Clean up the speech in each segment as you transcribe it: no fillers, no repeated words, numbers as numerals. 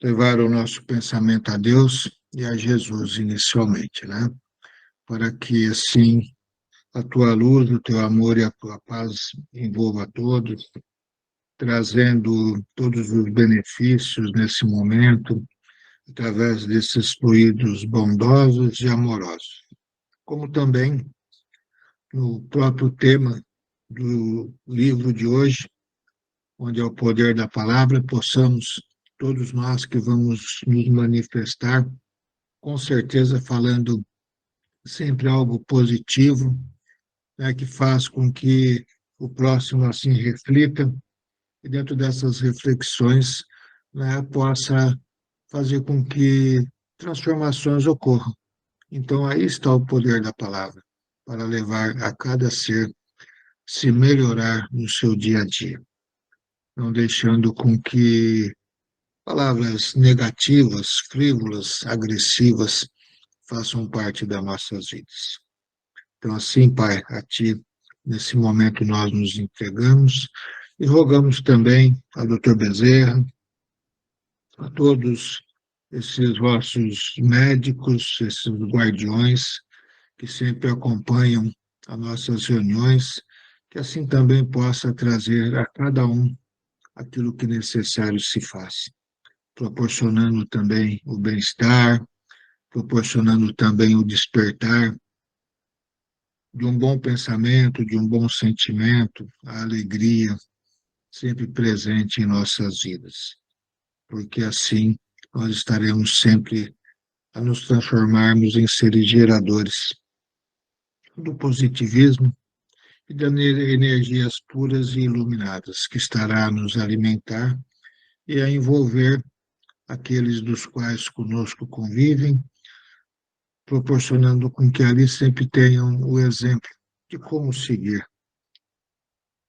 levar o nosso pensamento a Deus e a Jesus inicialmente, né? Para que, assim, a tua luz, o teu amor e a tua paz envolva a todos, trazendo todos os benefícios nesse momento, através desses fluidos bondosos e amorosos. Como também no próprio tema do livro de hoje, onde é o poder da palavra, possamos, todos nós que vamos nos manifestar, com certeza falando sempre algo positivo, né, que faz com que o próximo assim reflita e dentro dessas reflexões, né, possa fazer com que transformações ocorram. Então aí está o poder da palavra para levar a cada ser se melhorar no seu dia a dia, não deixando com que palavras negativas, frívolas, agressivas façam parte das nossas vidas. Então, assim, Pai, a Ti, nesse momento nós nos entregamos e rogamos também ao Dr. Bezerra, a todos esses vossos médicos, esses guardiões que sempre acompanham as nossas reuniões, que assim também possa trazer a cada um aquilo que necessário se faz, proporcionando também o bem-estar, proporcionando também o despertar de um bom pensamento, de um bom sentimento, a alegria sempre presente em nossas vidas, porque assim nós estaremos sempre a nos transformarmos em seres geradores do positivismo e das energias puras e iluminadas, que estará a nos alimentar e a envolver aqueles dos quais conosco convivem, proporcionando com que ali sempre tenham o exemplo de como seguir,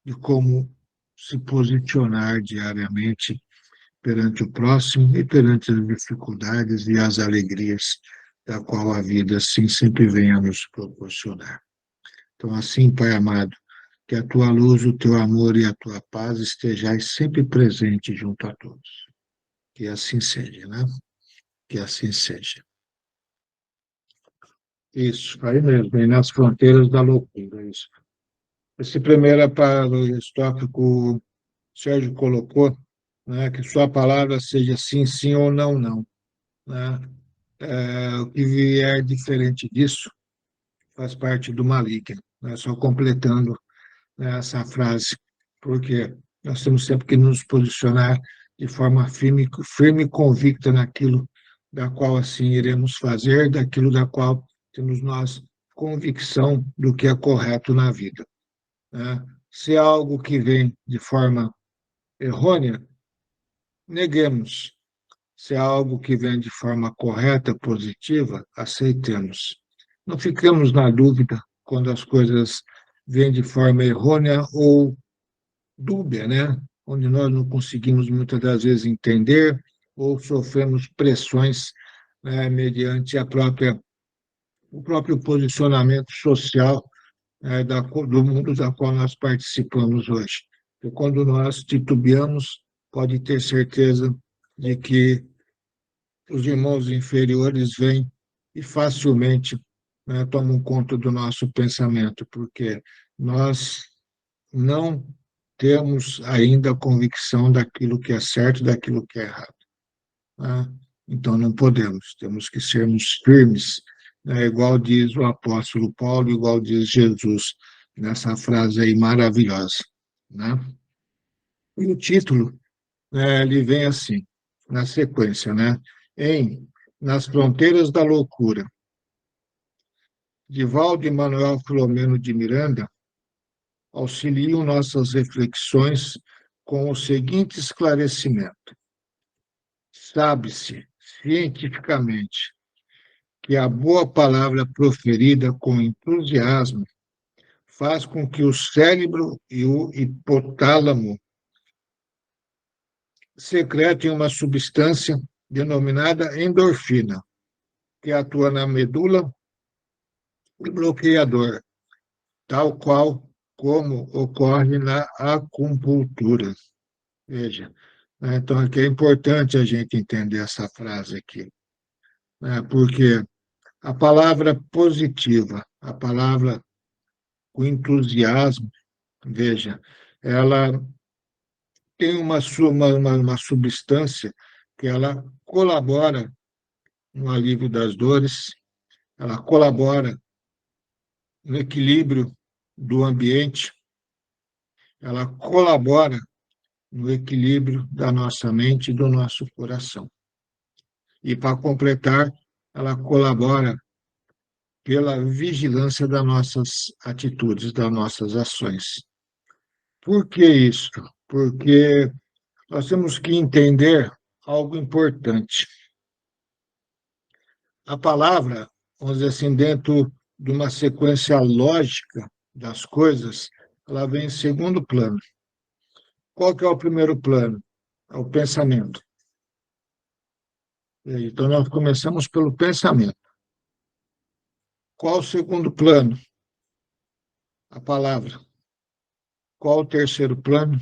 de como se posicionar diariamente perante o próximo e perante as dificuldades e as alegrias da qual a vida assim sempre vem a nos proporcionar. Então, assim, Pai amado, que a tua luz, o teu amor e a tua paz estejais sempre presentes junto a todos. Que assim seja, né? Que assim seja. Isso, aí mesmo, aí nas fronteiras da loucura, isso. Esse primeiro tópico que o Sérgio colocou, né, que sua palavra seja sim, sim ou não, não. Né? O que vier diferente disso faz parte do maligno. Né? Só completando, né, essa frase, porque nós temos sempre que nos posicionar de forma firme e convicta naquilo da qual assim iremos fazer, daquilo da qual temos nós convicção do que é correto na vida. Né? Se é algo que vem de forma errônea, neguemos. Se é algo que vem de forma correta, positiva, aceitemos. Não ficamos na dúvida quando as coisas vêm de forma errônea ou dúbia, né? Onde nós não conseguimos muitas das vezes entender ou sofremos pressões, né, mediante o próprio posicionamento social, do mundo da qual nós participamos hoje. E quando nós titubeamos, pode ter certeza de que os irmãos inferiores vêm e facilmente, né, tomam conta do nosso pensamento, porque nós não temos ainda a convicção daquilo que é certo, daquilo que é errado. Né? Então não podemos, temos que sermos firmes, né, igual diz o apóstolo Paulo, igual diz Jesus, nessa frase aí maravilhosa. Né? E o título, né, ele vem assim, na sequência, né? Nas Fronteiras da Loucura, Divaldo e Manuel Filomeno de Miranda auxiliam nossas reflexões com o seguinte esclarecimento: sabe-se cientificamente que a boa palavra proferida com entusiasmo faz com que o cérebro e o hipotálamo secretem uma substância denominada endorfina, que atua na medula e bloqueador, tal qual como ocorre na acupuntura. Veja, né? Então, aqui é importante a gente entender essa frase aqui, né? Porque a palavra positiva, a palavra com entusiasmo, veja, ela tem uma substância que ela colabora no alívio das dores, ela colabora no equilíbrio do ambiente, ela colabora no equilíbrio da nossa mente e do nosso coração. E, para completar, ela colabora pela vigilância das nossas atitudes, das nossas ações. Por que isso? Porque nós temos que entender algo importante. A palavra, vamos dizer assim, dentro de uma sequência lógica das coisas, ela vem em segundo plano. Qual que é o primeiro plano? É o pensamento. Então, nós começamos pelo pensamento. Qual o segundo plano? A palavra. Qual o terceiro plano?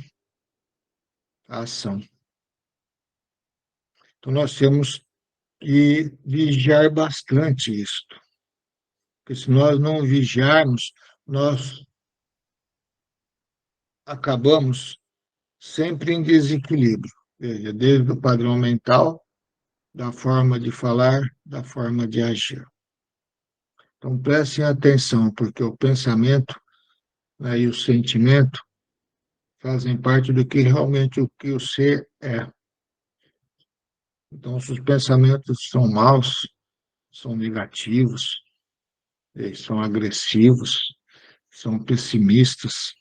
A ação. Então, nós temos que vigiar bastante isso. Porque se nós não vigiarmos, nós acabamos sempre em desequilíbrio. Veja, desde o padrão mental, da forma de falar, da forma de agir. Então, prestem atenção, porque o pensamento, né, e o sentimento fazem parte do que realmente o que o ser é. Então, se os pensamentos são maus, são negativos, são agressivos, são pessimistas,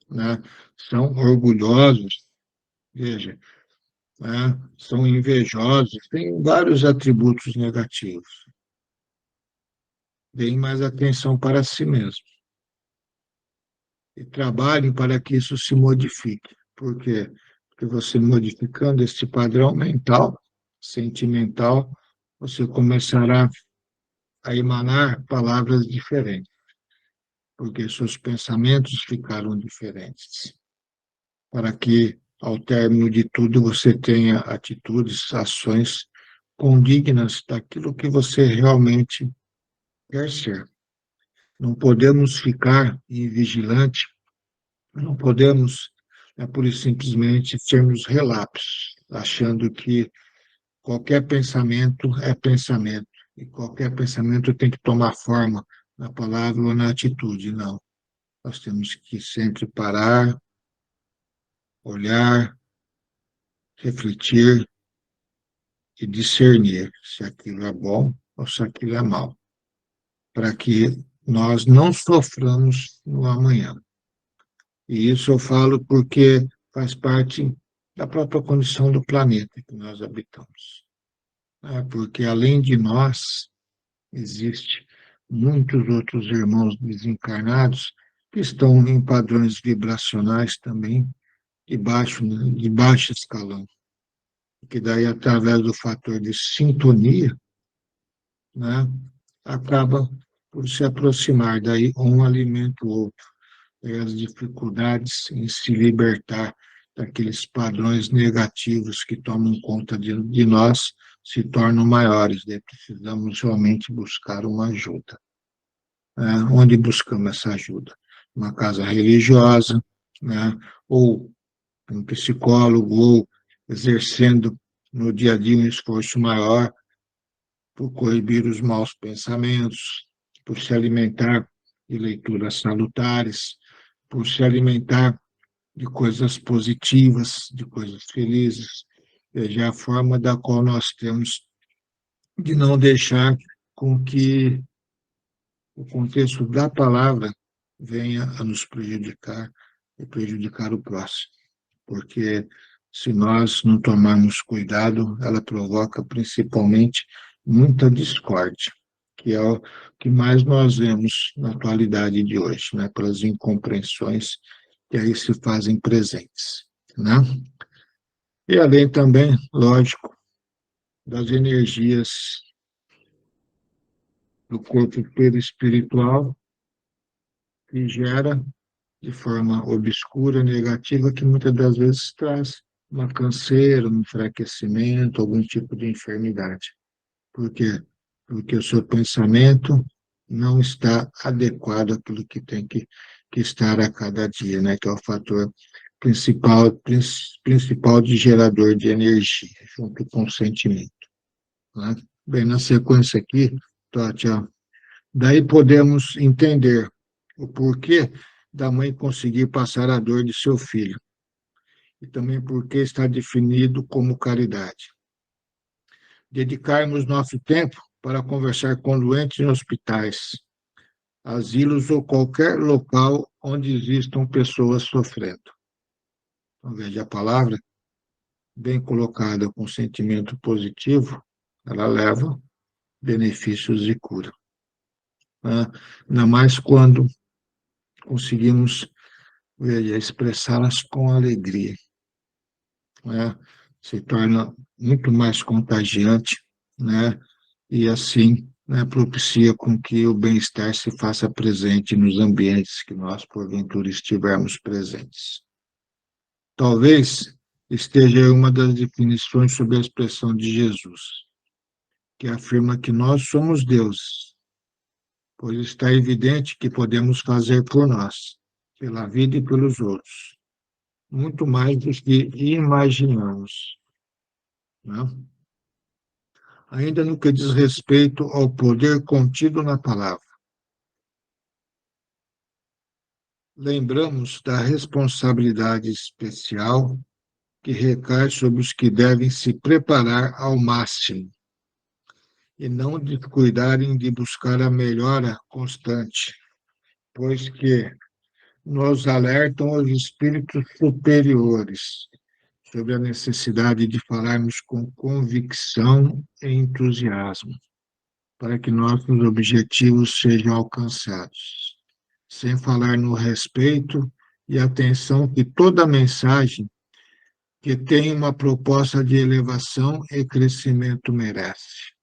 né, são orgulhosos, veja, né, são invejosos, têm vários atributos negativos. Deem mais atenção para si mesmo e trabalhem para que isso se modifique. Por quê? Porque você modificando esse padrão mental, sentimental, você começará a emanar palavras diferentes, porque seus pensamentos ficaram diferentes. Para que, ao término de tudo, você tenha atitudes, ações condignas daquilo que você realmente quer ser. Não podemos ficar invigilante, não podemos, pura e simplesmente, sermos relapsos, achando que qualquer pensamento é pensamento, e qualquer pensamento tem que tomar forma na palavra ou na atitude. Não. Nós temos que sempre parar, olhar, refletir e discernir se aquilo é bom ou se aquilo é mal, para que nós não soframos no amanhã. E isso eu falo porque faz parte da própria condição do planeta que nós habitamos. Porque além de nós, existe muitos outros irmãos desencarnados que estão em padrões vibracionais também de baixo escalão, que daí, através do fator de sintonia, né, acaba por se aproximar, daí um alimenta o outro, e as dificuldades em se libertar daqueles padrões negativos que tomam conta de nós se tornam maiores, daí precisamos realmente buscar uma ajuda. Onde buscamos essa ajuda? Uma casa religiosa, né, ou um psicólogo, ou exercendo no dia a dia um esforço maior por coibir os maus pensamentos, por se alimentar de leituras salutares, por se alimentar de coisas positivas, de coisas felizes. Veja a forma da qual nós temos de não deixar com que o contexto da palavra venha a nos prejudicar e prejudicar o próximo. Porque se nós não tomarmos cuidado, ela provoca principalmente muita discórdia, que é o que mais nós vemos na atualidade de hoje, né? Pelas incompreensões que aí se fazem presentes, né? E além também, lógico, das energias do corpo perispiritual, que gera de forma obscura, negativa, que muitas das vezes traz uma canseira, um enfraquecimento, algum tipo de enfermidade. Por quê? Porque o seu pensamento não está adequado àquilo que tem que estar a cada dia, né? Que é o fator principal de gerador de energia, junto com o sentimento. Né? Bem, na sequência aqui, Tótia, daí podemos entender o porquê da mãe conseguir passar a dor de seu filho e também porque está definido como caridade. Dedicarmos nosso tempo para conversar com doentes em hospitais, asilos ou qualquer local onde existam pessoas sofrendo. Então, veja, a palavra, bem colocada com sentimento positivo, ela leva benefícios e cura. Né? Ainda mais quando conseguimos, veja, expressá-las com alegria. Né? Se torna muito mais contagiante, né? E assim, né, propicia com que o bem-estar se faça presente nos ambientes que nós, porventura, estivermos presentes. Talvez esteja uma das definições sobre a expressão de Jesus, que afirma que nós somos deuses, pois está evidente que podemos fazer por nós, pela vida e pelos outros, muito mais do que imaginamos. Né? Ainda no que diz respeito ao poder contido na palavra. Lembramos da responsabilidade especial que recai sobre os que devem se preparar ao máximo e não descuidarem de buscar a melhora constante, pois que nos alertam os espíritos superiores sobre a necessidade de falarmos com convicção e entusiasmo, para que nossos objetivos sejam alcançados, sem falar no respeito e atenção que toda mensagem que tem uma proposta de elevação e crescimento merece.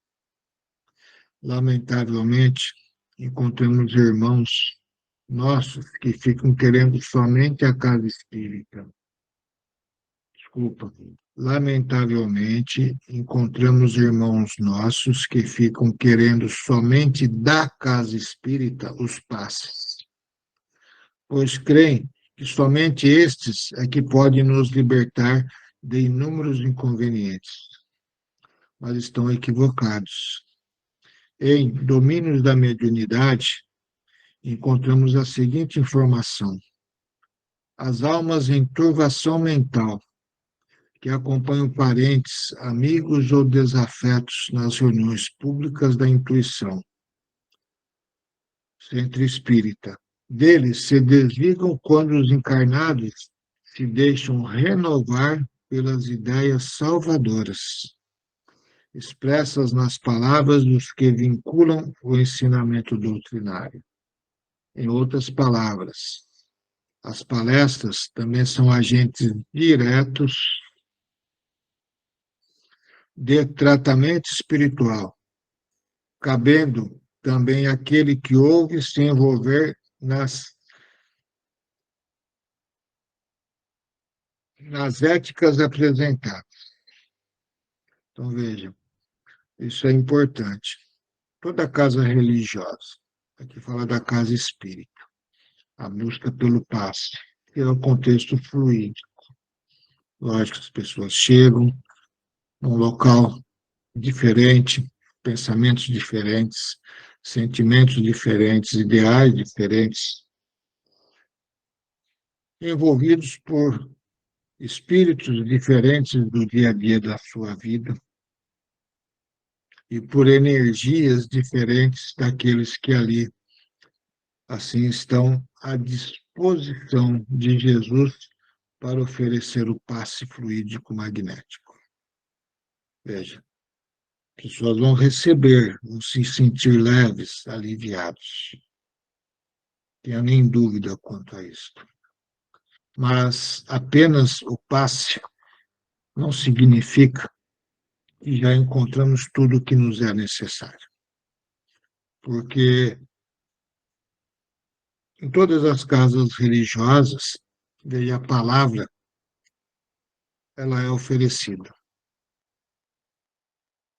Lamentavelmente, encontramos irmãos nossos que ficam querendo somente a casa espírita. Desculpa. Lamentavelmente, encontramos irmãos nossos que ficam querendo somente da casa espírita os passes, pois creem que somente estes é que podem nos libertar de inúmeros inconvenientes, mas estão equivocados. Em Domínios da Mediunidade, encontramos a seguinte informação: as almas em turvação mental, que acompanham parentes, amigos ou desafetos nas reuniões públicas da intuição, centro espírita, deles se desligam quando os encarnados se deixam renovar pelas ideias salvadoras, expressas nas palavras dos que vinculam o ensinamento doutrinário. Em outras palavras, as palestras também são agentes diretos de tratamento espiritual, cabendo também àquele que ouve se envolver nas éticas apresentadas. Então, vejam, isso é importante. Toda casa religiosa, aqui fala da casa espírita, a busca pelo passe, que é o contexto fluídico. Lógico, as pessoas chegam num local diferente, pensamentos diferentes, sentimentos diferentes, ideais diferentes, envolvidos por espíritos diferentes do dia a dia da sua vida e por energias diferentes daqueles que ali assim estão à disposição de Jesus para oferecer o passe fluídico magnético. Veja, pessoas vão receber, vão se sentir leves, aliviados. Tenha nem dúvida quanto a isso. Mas apenas o passe não significa que já encontramos tudo o que nos é necessário. Porque em todas as casas religiosas, veio a palavra ela é oferecida,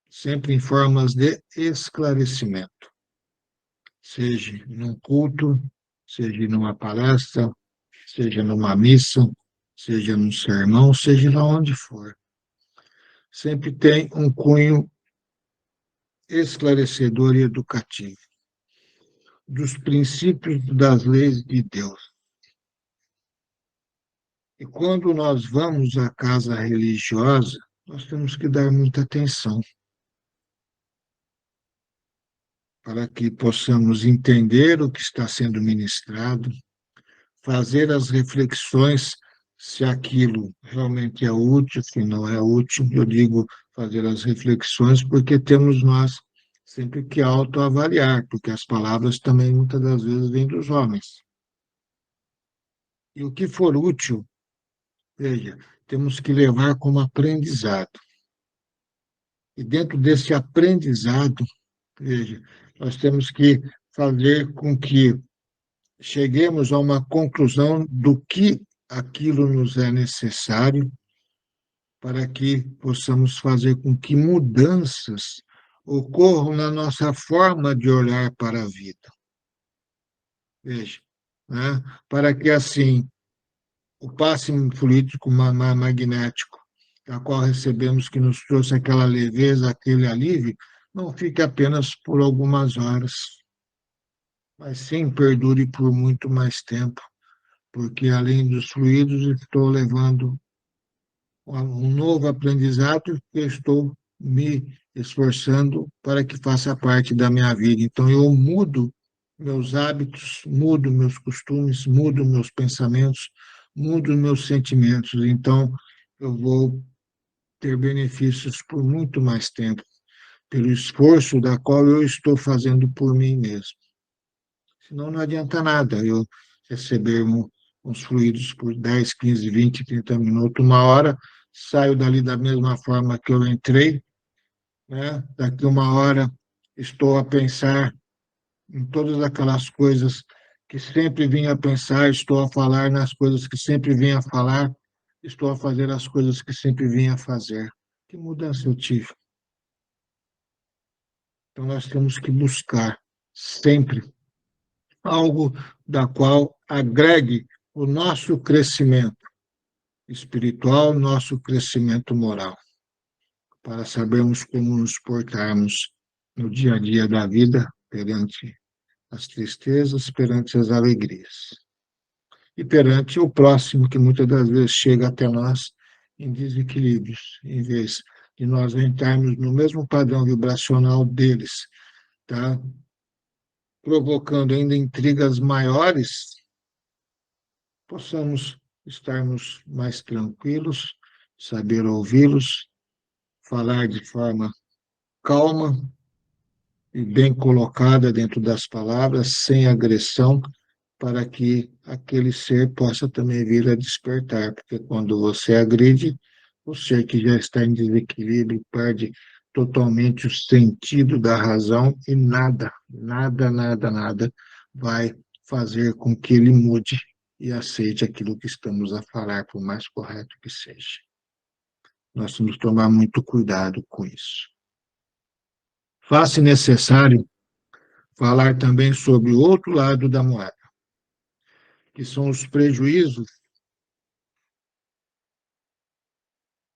sempre em formas de esclarecimento, seja num culto, seja numa palestra, seja numa missa, seja num sermão, seja lá onde for. Sempre tem um cunho esclarecedor e educativo dos princípios das leis de Deus. E quando nós vamos à casa religiosa, nós temos que dar muita atenção para que possamos entender o que está sendo ministrado, fazer as reflexões se aquilo realmente é útil, se não é útil. Eu digo fazer as reflexões porque temos nós sempre que autoavaliar, porque as palavras também muitas das vezes vêm dos homens. E o que for útil, veja, temos que levar como aprendizado. E dentro desse aprendizado, veja, nós temos que fazer com que cheguemos a uma conclusão do que aquilo nos é necessário para que possamos fazer com que mudanças ocorram na nossa forma de olhar para a vida. Veja, né? Para que assim o passe político magnético, a qual recebemos, que nos trouxe aquela leveza, aquele alívio, não fique apenas por algumas horas, mas sim perdure por muito mais tempo, porque além dos fluidos, estou levando um novo aprendizado que eu estou me esforçando para que faça parte da minha vida. Então, eu mudo meus hábitos, mudo meus costumes, mudo meus pensamentos, mudo meus sentimentos. Então, eu vou ter benefícios por muito mais tempo, pelo esforço da qual eu estou fazendo por mim mesmo. Senão não adianta nada eu receber uns fluidos por 10, 15, 20, 30 minutos, uma hora, saio dali da mesma forma que eu entrei, né? Daqui uma hora estou a pensar em todas aquelas coisas que sempre vim a pensar, estou a falar nas coisas que sempre vim a falar, estou a fazer as coisas que sempre vim a fazer. Que mudança eu tive? Então nós temos que buscar sempre algo da qual agregue o nosso crescimento espiritual, nosso crescimento moral, para sabermos como nos portarmos no dia a dia da vida, perante as tristezas, perante as alegrias. E perante o próximo, que muitas das vezes chega até nós em desequilíbrios, em vez de nós entrarmos no mesmo padrão vibracional deles, tá? Provocando ainda intrigas maiores, possamos estarmos mais tranquilos, saber ouvi-los, falar de forma calma e bem colocada dentro das palavras, sem agressão, para que aquele ser possa também vir a despertar, porque quando você agride, o ser que já está em desequilíbrio perde totalmente o sentido da razão e nada vai fazer com que ele mude e aceite aquilo que estamos a falar, por mais correto que seja. Nós temos que tomar muito cuidado com isso. Faz-se necessário falar também sobre o outro lado da moeda, que são os prejuízos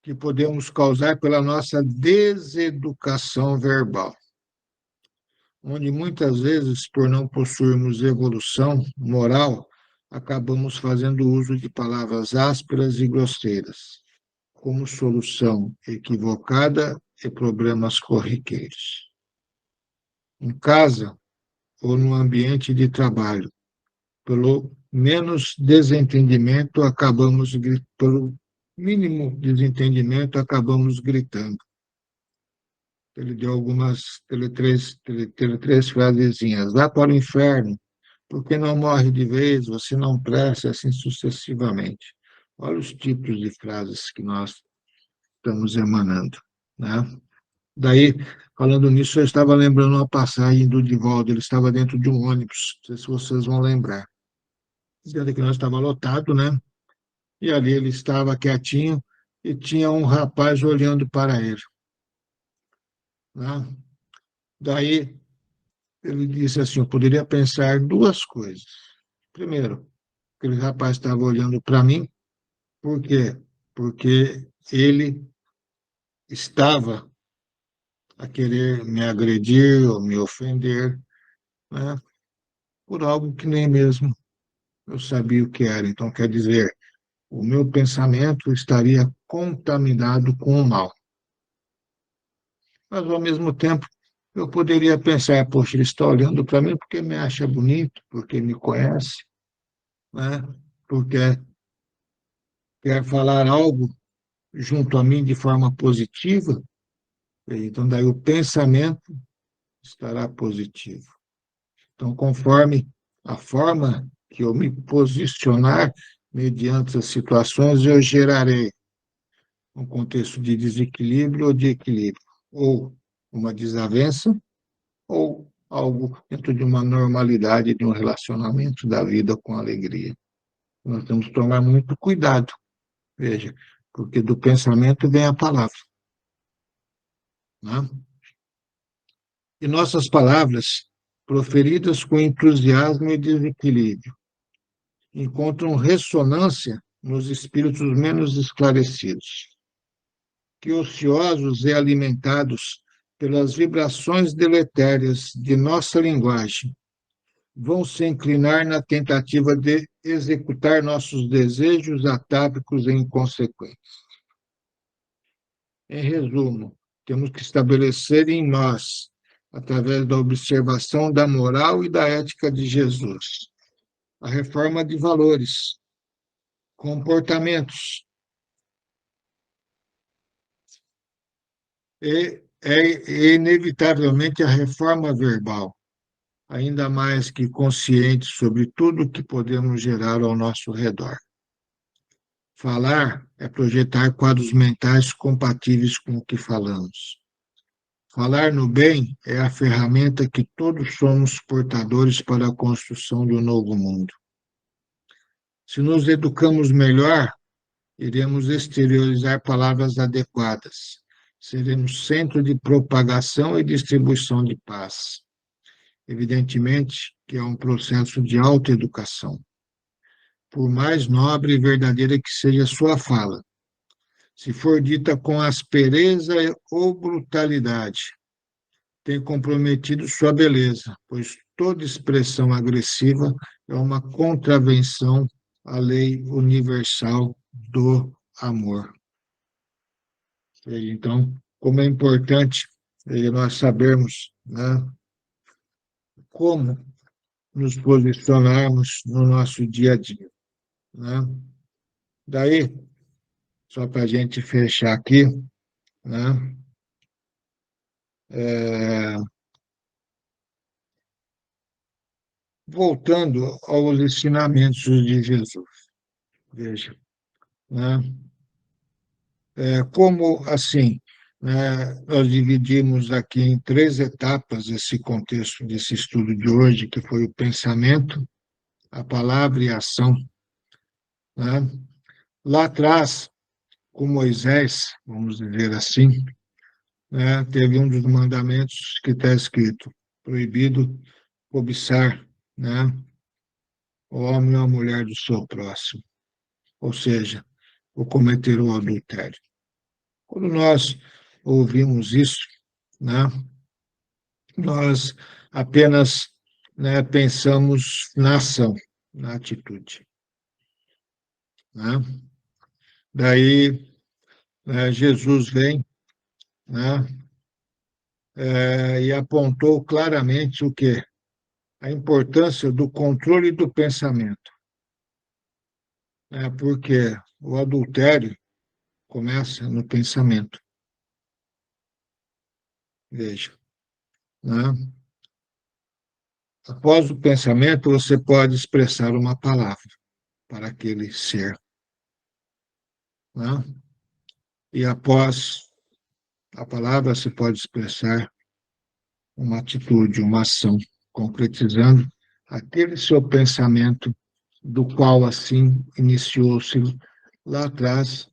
que podemos causar pela nossa deseducação verbal, onde muitas vezes, por não possuirmos evolução moral, acabamos fazendo uso de palavras ásperas e grosseiras, como solução equivocada e problemas corriqueiros. Em casa ou no ambiente de trabalho, pelo menos desentendimento, pelo mínimo desentendimento, acabamos gritando. Ele deu três frasezinhas. Vá para o inferno, porque não morre de vez, você não presta, assim sucessivamente. Olha os tipos de frases que nós estamos emanando, né? Daí, falando nisso, eu estava lembrando uma passagem do Divaldo, ele estava dentro de um ônibus, não sei se vocês vão lembrar. Dentro que nós estava lotado, né? E ali ele estava quietinho, e tinha um rapaz olhando para ele, né? Daí ele disse assim: eu poderia pensar duas coisas. Primeiro, aquele rapaz estava olhando para mim, por quê? Porque ele estava a querer me agredir ou me ofender, né? Por algo que nem mesmo eu sabia o que era. Então, quer dizer, o meu pensamento estaria contaminado com o mal. Mas, ao mesmo tempo, eu poderia pensar, poxa, ele está olhando para mim porque me acha bonito, porque me conhece, né? Porque quer falar algo junto a mim de forma positiva, então daí o pensamento estará positivo. Então, conforme a forma que eu me posicionar mediante as situações, eu gerarei um contexto de desequilíbrio ou de equilíbrio, ou uma desavença, ou algo dentro de uma normalidade de um relacionamento da vida com alegria. Nós temos que tomar muito cuidado, veja, porque do pensamento vem a palavra, né? E nossas palavras, proferidas com entusiasmo e desequilíbrio, encontram ressonância nos espíritos menos esclarecidos, que ociosos e alimentados pelas vibrações deletérias de nossa linguagem, vão se inclinar na tentativa de executar nossos desejos atávicos e inconsequentes. Em resumo, temos que estabelecer em nós, através da observação da moral e da ética de Jesus, a reforma de valores, comportamentos e inevitavelmente, a reforma verbal, ainda mais que conscientes sobre tudo o que podemos gerar ao nosso redor. Falar é projetar quadros mentais compatíveis com o que falamos. Falar no bem é a ferramenta que todos somos portadores para a construção do novo mundo. Se nos educamos melhor, iremos exteriorizar palavras adequadas. Seremos centro de propagação e distribuição de paz. Evidentemente que é um processo de autoeducação. Por mais nobre e verdadeira que seja a sua fala, se for dita com aspereza ou brutalidade, tem comprometido sua beleza, pois toda expressão agressiva é uma contravenção à lei universal do amor. Então, como é importante nós sabermos, né, como nos posicionarmos no nosso dia a dia, né? Daí, só para a gente fechar aqui, né, é, voltando aos ensinamentos de Jesus, veja, né, como assim, né, nós dividimos aqui em três etapas esse contexto desse estudo de hoje, que foi o pensamento, a palavra e a ação, né? Lá atrás, com Moisés, vamos dizer assim, né, teve um dos mandamentos que está escrito: proibido cobiçar, né, o homem ou a mulher do seu próximo, ou seja, o cometer o adultério. Quando nós ouvimos isso, né, nós apenas, né, pensamos na ação, na atitude, né? Daí, Jesus vem, né, e apontou claramente o quê? A importância do controle do pensamento, né? Porque o adultério começa no pensamento, veja, né? Após o pensamento, você pode expressar uma palavra para aquele ser, né? E após a palavra, você pode expressar uma atitude, uma ação, concretizando aquele seu pensamento, do qual assim iniciou-se lá atrás,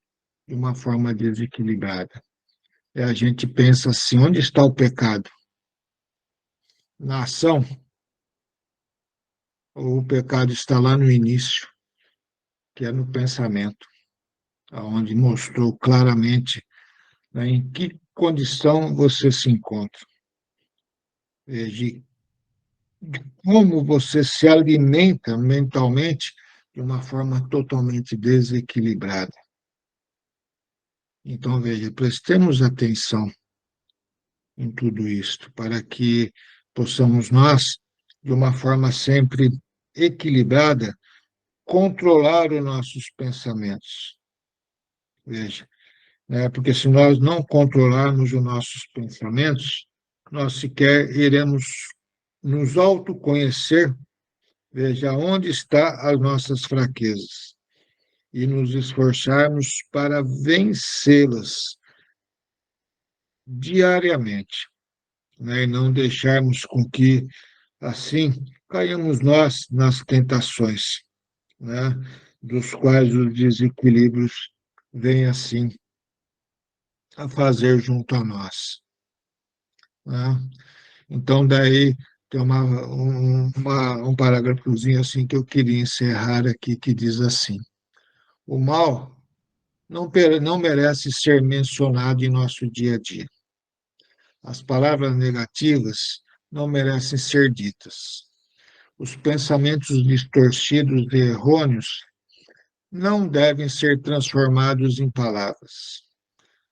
de uma forma desequilibrada. E a gente pensa assim: onde está o pecado? Na ação? Ou o pecado está lá no início, que é no pensamento, onde mostrou claramente, né, em que condição você se encontra, de como você se alimenta mentalmente de uma forma totalmente desequilibrada. Então, veja, prestemos atenção em tudo isto, para que possamos nós, de uma forma sempre equilibrada, controlar os nossos pensamentos. Veja, né? Porque se nós não controlarmos os nossos pensamentos, nós sequer iremos nos autoconhecer, veja onde está as nossas fraquezas e nos esforçarmos para vencê-las diariamente, né? E não deixarmos com que assim caiamos nós nas tentações, né? Dos quais os desequilíbrios vêm assim a fazer junto a nós, né? Então, daí tem um parágrafozinho assim que eu queria encerrar aqui, que diz assim: o mal não merece ser mencionado em nosso dia a dia. As palavras negativas não merecem ser ditas. Os pensamentos distorcidos e errôneos não devem ser transformados em palavras.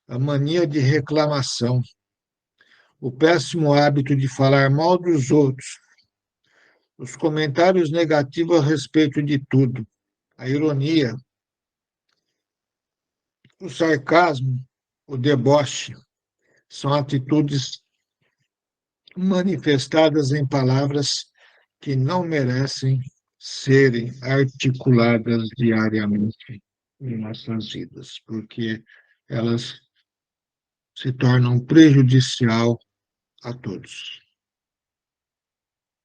A mania de reclamação, o péssimo hábito de falar mal dos outros, os comentários negativos a respeito de tudo, a ironia, o sarcasmo, o deboche, são atitudes manifestadas em palavras que não merecem serem articuladas diariamente em nossas vidas, porque elas se tornam prejudicial a todos.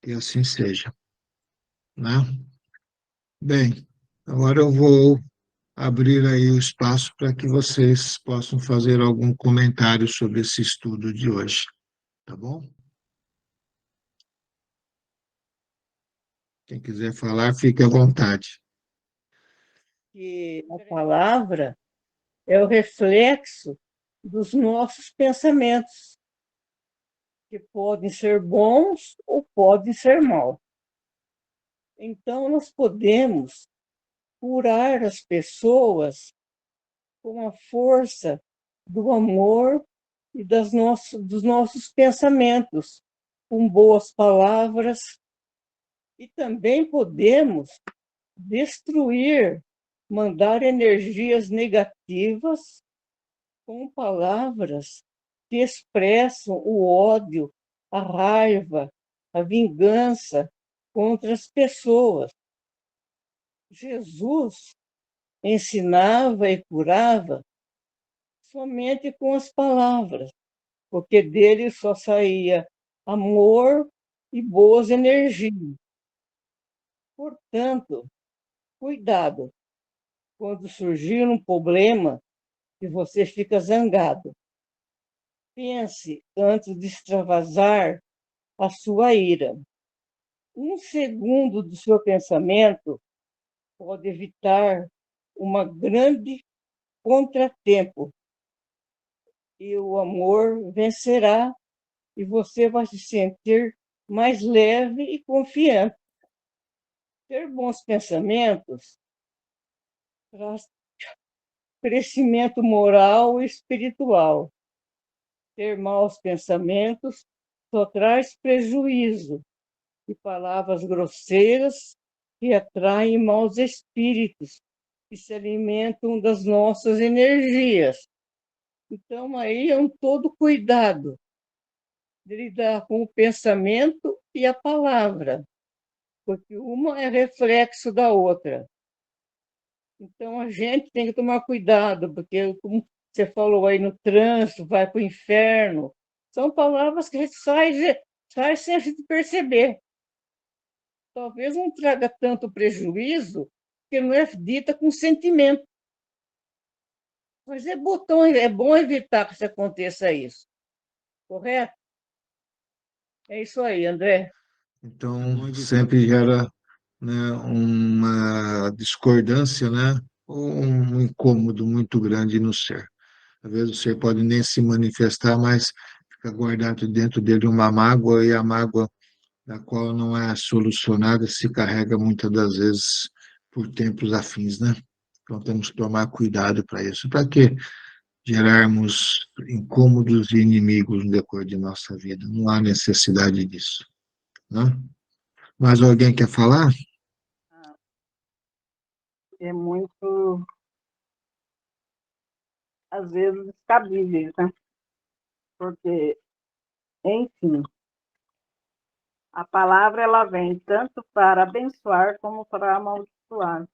Que assim seja, né? Bem, agora eu vou abrir aí o espaço para que vocês possam fazer algum comentário sobre esse estudo de hoje, tá bom? Quem quiser falar, fique à vontade. Que a palavra é o reflexo dos nossos pensamentos, que podem ser bons ou podem ser maus. Então, nós podemos curar as pessoas com a força do amor e dos nossos pensamentos, com boas palavras, e também podemos destruir, mandar energias negativas com palavras que expressam o ódio, a raiva, a vingança contra as pessoas. Jesus ensinava e curava somente com as palavras, porque dele só saía amor e boas energias. Portanto, cuidado quando surgir um problema e você fica zangado. Pense antes de extravasar a sua ira. Um segundo do seu pensamento pode evitar uma grande contratempo e o amor vencerá e você vai se sentir mais leve e confiante. Ter bons pensamentos traz crescimento moral e espiritual. Ter maus pensamentos só traz prejuízo e palavras grosseiras que atraem maus espíritos que se alimentam das nossas energias. Então, aí é um todo cuidado de lidar com o pensamento e a palavra, porque uma é reflexo da outra. Então, a gente tem que tomar cuidado, porque, como você falou aí, no trânsito, vai para o inferno, são palavras que a gente sai sem a gente perceber. Talvez não traga tanto prejuízo, porque não é dita com sentimento. Mas é bom evitar que isso aconteça isso, correto? É isso aí, André. Então, sempre gera, né, uma discordância, né, ou um incômodo muito grande no ser. Às vezes o ser pode nem se manifestar, mas fica guardado dentro dele uma mágoa, e a mágoa da qual não é solucionada se carrega muitas das vezes por tempos afins, né? Então temos que tomar cuidado para isso, para que gerarmos incômodos e inimigos no decorrer de nossa vida. Não há necessidade disso, né? Mais alguém quer falar? É muito, às vezes, descabível, né? Porque, enfim, a palavra ela vem tanto para abençoar como para amaldiçoar.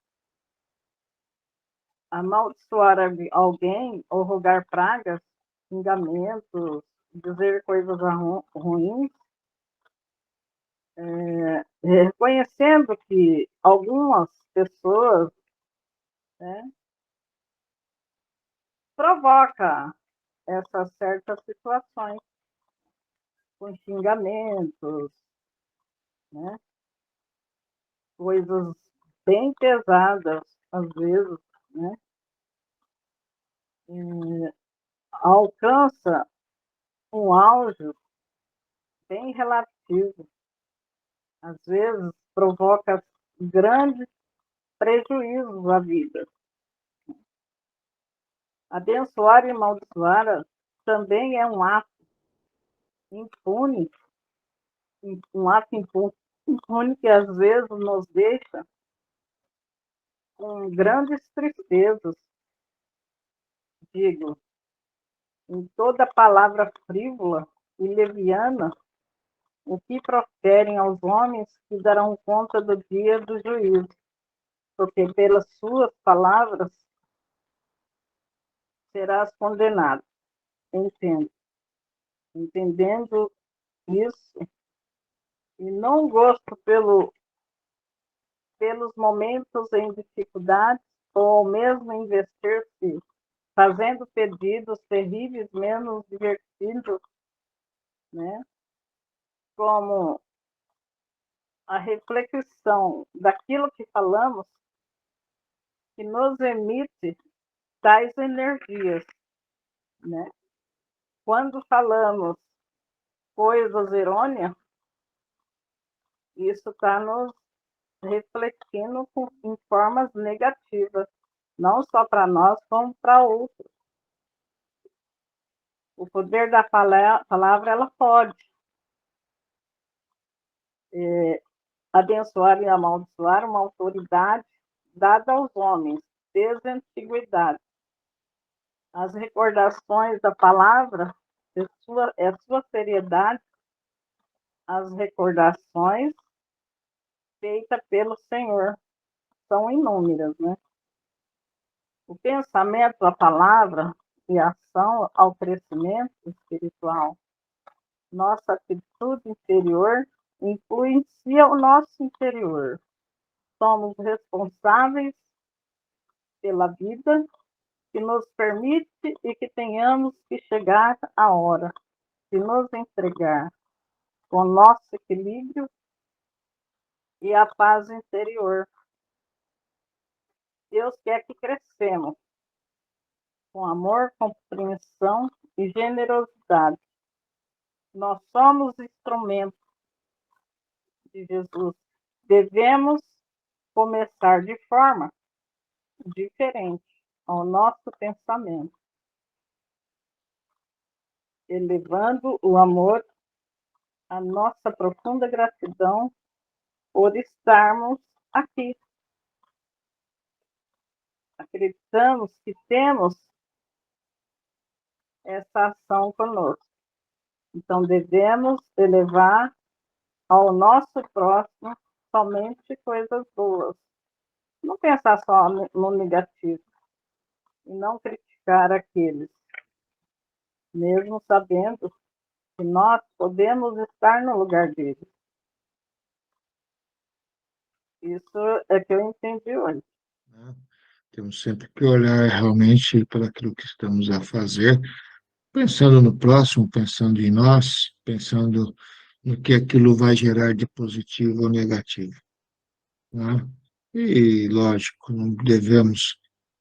Amaldiçoar alguém ou rogar pragas, xingamentos, dizer coisas ruins, reconhecendo que algumas pessoas, né, provocam essas certas situações com xingamentos, né, coisas bem pesadas, às vezes, né, alcança um auge bem relativo. Às vezes provoca grandes prejuízos à vida. Abençoar e amaldiçoar também é um ato impune, um ato impune que às vezes nos deixa com grandes tristezas, digo, em toda palavra frívola e leviana, o que proferem aos homens que darão conta do dia do juízo, porque pelas suas palavras serás condenado. Entendo. Entendendo isso, e não gosto pelos momentos em dificuldade, ou mesmo investir-se fazendo pedidos terríveis, menos divertidos, né? Como a reflexão daquilo que falamos, que nos emite tais energias, né? Quando falamos coisas errôneas, isso está nos refletindo em formas negativas, não só para nós, como para outros. O poder da palavra, ela pode abençoar e amaldiçoar uma autoridade dada aos homens desde a antiguidade. As recordações da palavra, sua seriedade, as recordações feitas pelo Senhor são inúmeras, né? O pensamento, a palavra e a ação ao crescimento espiritual, nossa atitude interior influencia o nosso interior. Somos responsáveis pela vida que nos permite e que tenhamos que chegar a hora de nos entregar com nosso equilíbrio e a paz interior. Deus quer que crescemos com amor, compreensão e generosidade. Nós somos instrumentos de Jesus. Devemos começar de forma diferente ao nosso pensamento, elevando o amor, a nossa profunda gratidão por estarmos aqui. Acreditamos que temos essa ação conosco. Então, devemos elevar ao nosso próximo somente coisas boas. Não pensar só no negativo e não criticar aqueles, mesmo sabendo que nós podemos estar no lugar deles. Isso é que eu entendi hoje. Temos sempre que olhar realmente para aquilo que estamos a fazer, pensando no próximo, pensando em nós, pensando no que aquilo vai gerar de positivo ou negativo, né? E, lógico, não devemos,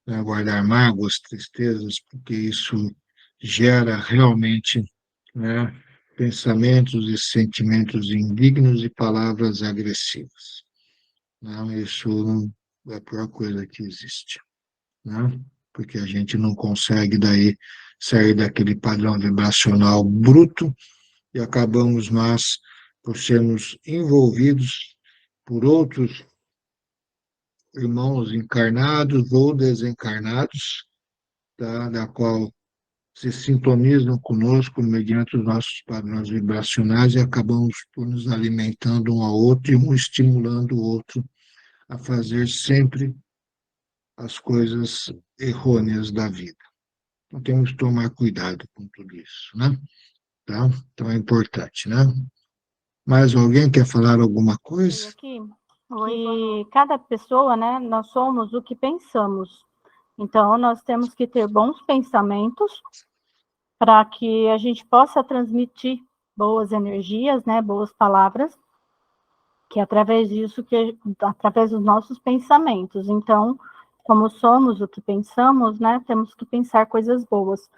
né, guardar mágoas, tristezas, porque isso gera realmente, né, pensamentos e sentimentos indignos e palavras agressivas. Não, isso é a pior coisa que existe, né? Porque a gente não consegue daí sair daquele padrão vibracional bruto e acabamos nós por sermos envolvidos por outros irmãos encarnados ou desencarnados, tá? Da qual se sintonizam conosco mediante os nossos padrões vibracionais e acabamos por nos alimentando um ao outro e um estimulando o outro a fazer sempre as coisas errôneas da vida. Então temos que tomar cuidado com tudo isso, né? Tá? Então é importante, né? Mais alguém quer falar alguma coisa? Aqui que cada pessoa, né, nós somos o que pensamos. Então, nós temos que ter bons pensamentos para que a gente possa transmitir boas energias, né, boas palavras, que é através disso, através dos nossos pensamentos. Então, como somos o que pensamos, né, temos que pensar coisas boas,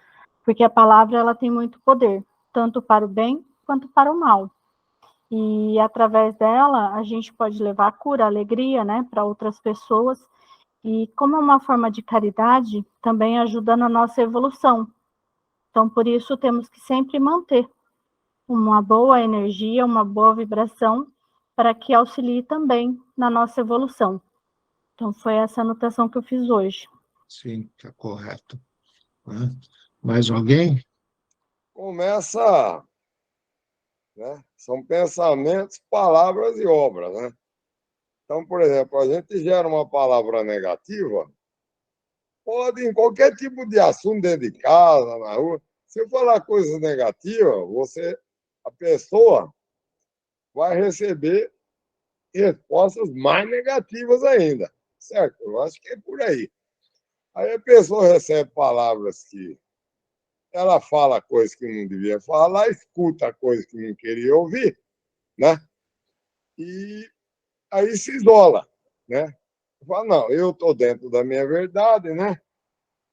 porque a palavra ela tem muito poder, tanto para o bem quanto para o mal. E através dela a gente pode levar cura, alegria, né, para outras pessoas. E como é uma forma de caridade, também ajuda na nossa evolução. Então, por isso, temos que sempre manter uma boa energia, uma boa vibração, para que auxilie também na nossa evolução. Então, foi essa anotação que eu fiz hoje. Sim, está correto. Né? Mais alguém? Começa, né? São pensamentos, palavras e obras, né? Então, por exemplo, a gente gera uma palavra negativa, pode em qualquer tipo de assunto dentro de casa, na rua. Se eu falar coisas negativas, a pessoa vai receber respostas mais negativas ainda, certo? Eu acho que é por aí. Aí a pessoa recebe palavras que ela fala coisas que não devia falar, escuta coisas que não queria ouvir, né? E aí se isola, né? Fala, não, eu estou dentro da minha verdade, né?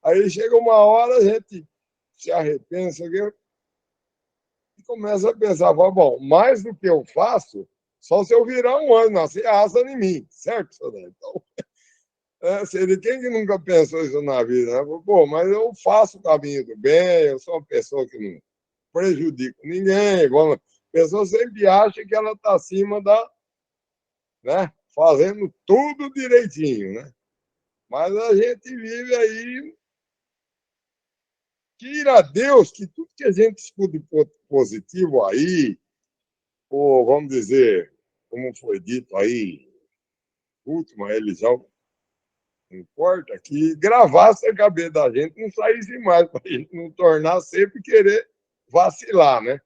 Aí chega uma hora, a gente se arrepende e começa a pensar, fala, bom, mais do que eu faço, só se eu virar um ano, nascer asa em mim, certo? Então, seria quem que nunca pensou isso na vida, né? Pô, mas eu faço o caminho do bem, eu sou uma pessoa que não prejudico ninguém, a pessoa sempre acha que ela está acima da, né? Fazendo tudo direitinho, né? Mas a gente vive aí, queira Deus que tudo que a gente escuta positivo aí, ou vamos dizer, como foi dito aí, última religião, não importa, que gravasse a cabeça da gente, não saísse mais, para a gente não tornar sempre querer vacilar, né?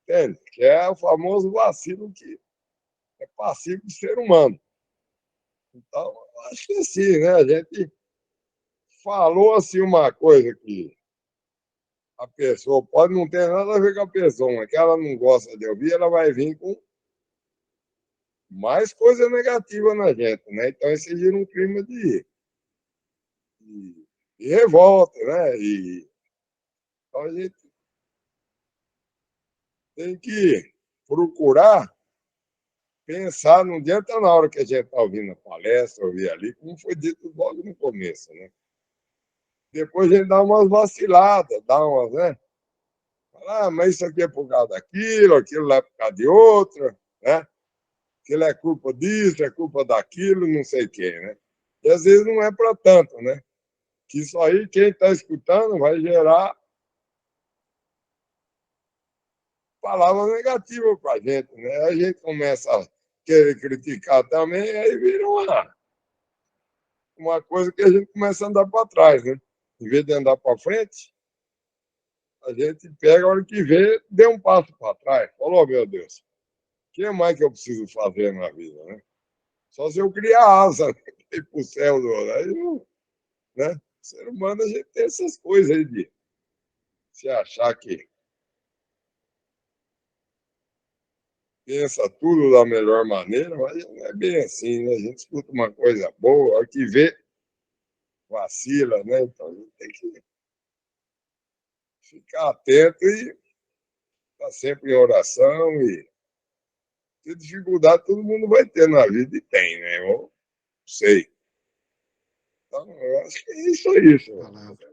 Entende? Que é o famoso vacilo que é passivo de ser humano. Então, acho que sim, né? A gente falou assim uma coisa que a pessoa pode não ter nada a ver com a pessoa, mas que ela não gosta de ouvir, ela vai vir com mais coisa negativa na gente, né? Então, esse gira um clima de revolta, né? Então, a gente tem que procurar pensar, não adianta na hora que a gente está ouvindo a palestra, ouvir ali, como foi dito logo no começo, né? Depois a gente dá umas vaciladas, dá umas, né? Fala, mas isso aqui é por causa daquilo, aquilo é por causa de outra, né? Aquilo é culpa disso, é culpa daquilo, não sei o quê, né? E às vezes não é para tanto, né? Que isso aí, quem está escutando, vai gerar palavras negativas para a gente, né? A gente começa a querer criticar também, aí vira uma coisa que a gente começa a andar para trás, né? Em vez de andar para frente, a gente pega a hora que vê, dê um passo para trás. Falou, oh, meu Deus, o que mais que eu preciso fazer na vida, né? Só se eu criar asa, né? Ir para o céu, aí né? Ser humano, a gente tem essas coisas aí de se achar que pensa tudo da melhor maneira, mas não é bem assim, né? A gente escuta uma coisa boa, a que vê, vacila, né? Então a gente tem que ficar atento e estar sempre em oração e ter dificuldade todo mundo vai ter na vida e tem, né? Eu não sei. Então, eu acho que é isso aí, senhor. Palavra.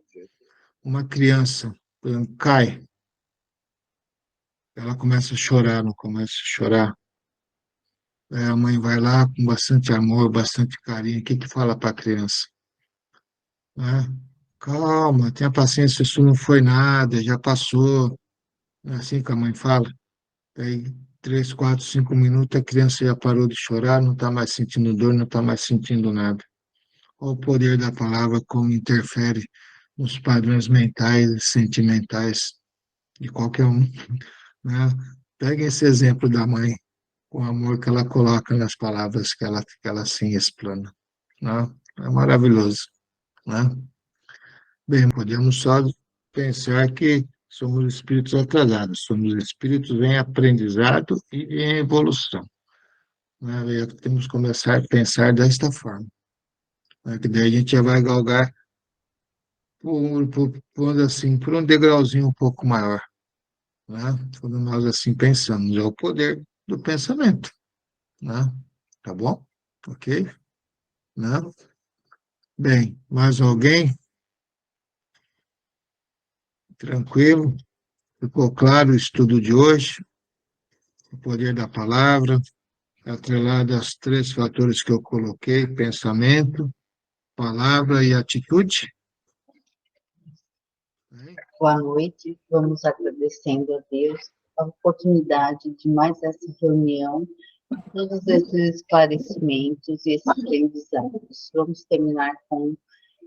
Uma criança, por exemplo, cai, ela começa a chorar, não começa a chorar. Aí a mãe vai lá com bastante amor, bastante carinho. O que que fala para a criança? Né? Calma, tenha paciência, isso não foi nada, já passou. Não é assim que a mãe fala. Aí, 3, 4, 5 minutos, a criança já parou de chorar, não está mais sentindo dor, não está mais sentindo nada. Olha o poder da palavra, como interfere nos padrões mentais e sentimentais de qualquer um, né? Pegue esse exemplo da mãe, com o amor que ela coloca nas palavras que ela assim explana, né? É maravilhoso, né? Bem, podemos só pensar que somos espíritos atrasados, somos espíritos em aprendizado e em evolução, né? E temos que começar a pensar desta forma, né? Que daí a gente já vai galgar por um degrauzinho um pouco maior, né? Quando nós assim pensamos, é o poder do pensamento, né? Tá bom? Ok? Né? Bem, mais alguém? Tranquilo? Ficou claro o estudo de hoje? O poder da palavra, atrelado aos 3 fatores que eu coloquei: pensamento, palavra e atitude? Boa noite, vamos agradecendo a Deus a oportunidade de mais essa reunião, todos esses esclarecimentos e esses aprendizados. Vamos terminar com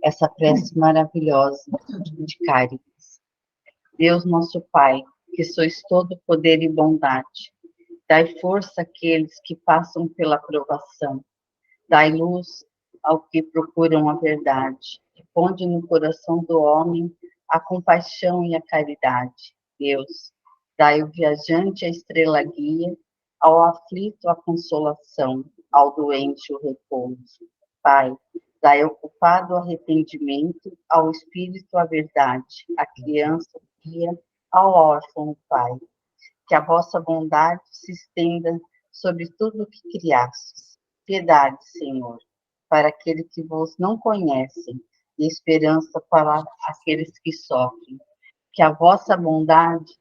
essa prece maravilhosa de Cáritas. Deus nosso Pai, que sois todo poder e bondade, dai força àqueles que passam pela provação, dai luz ao que procuram a verdade, e ponde no coração do homem a compaixão e a caridade. Deus, dai ao viajante a estrela guia, ao aflito a consolação, ao doente o repouso. Pai, dai ao culpado o arrependimento, ao espírito a verdade, à criança o guia, ao órfão o Pai. Que a vossa bondade se estenda sobre tudo o que criastes. Piedade, Senhor, para aqueles que vos não conhecem, e esperança para aqueles que sofrem. Que a vossa bondade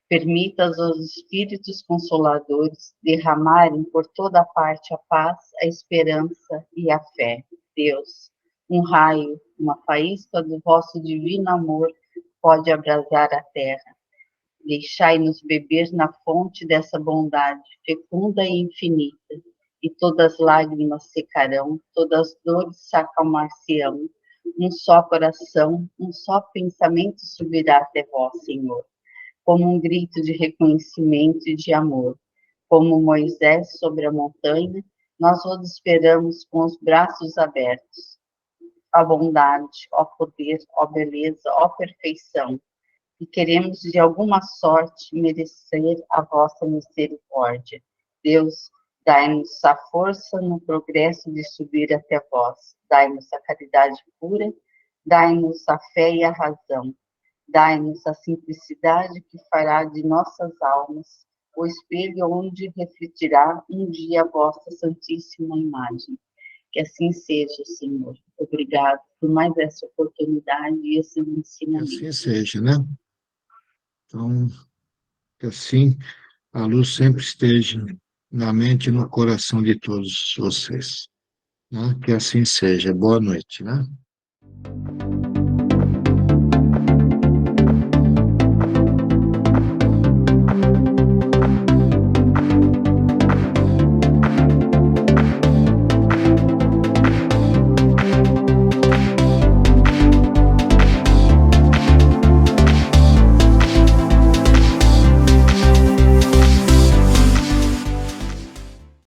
permita aos espíritos consoladores derramarem por toda parte a paz, a esperança e a fé. Deus, um raio, uma faísca do vosso divino amor pode abrasar a terra. Deixai-nos beber na fonte dessa bondade fecunda e infinita, e todas as lágrimas secarão, todas as dores se acalmar-se-ão. Um só coração, um só pensamento subirá até vós, Senhor, como um grito de reconhecimento e de amor. Como Moisés sobre a montanha, nós vos esperamos com os braços abertos. Ó bondade, ó poder, ó beleza, ó perfeição, e queremos de alguma sorte merecer a vossa misericórdia. Deus, dai-nos a força no progresso de subir até vós. Dai-nos a caridade pura, dai-nos a fé e a razão. Dai-nos a simplicidade que fará de nossas almas o espelho onde refletirá um dia a vossa santíssima imagem. Que assim seja, Senhor. Obrigado por mais essa oportunidade e esse Que ensinamento. assim seja, né? Então, que assim a luz sempre esteja na mente e no coração de todos vocês, né? Que assim seja. Boa noite, né?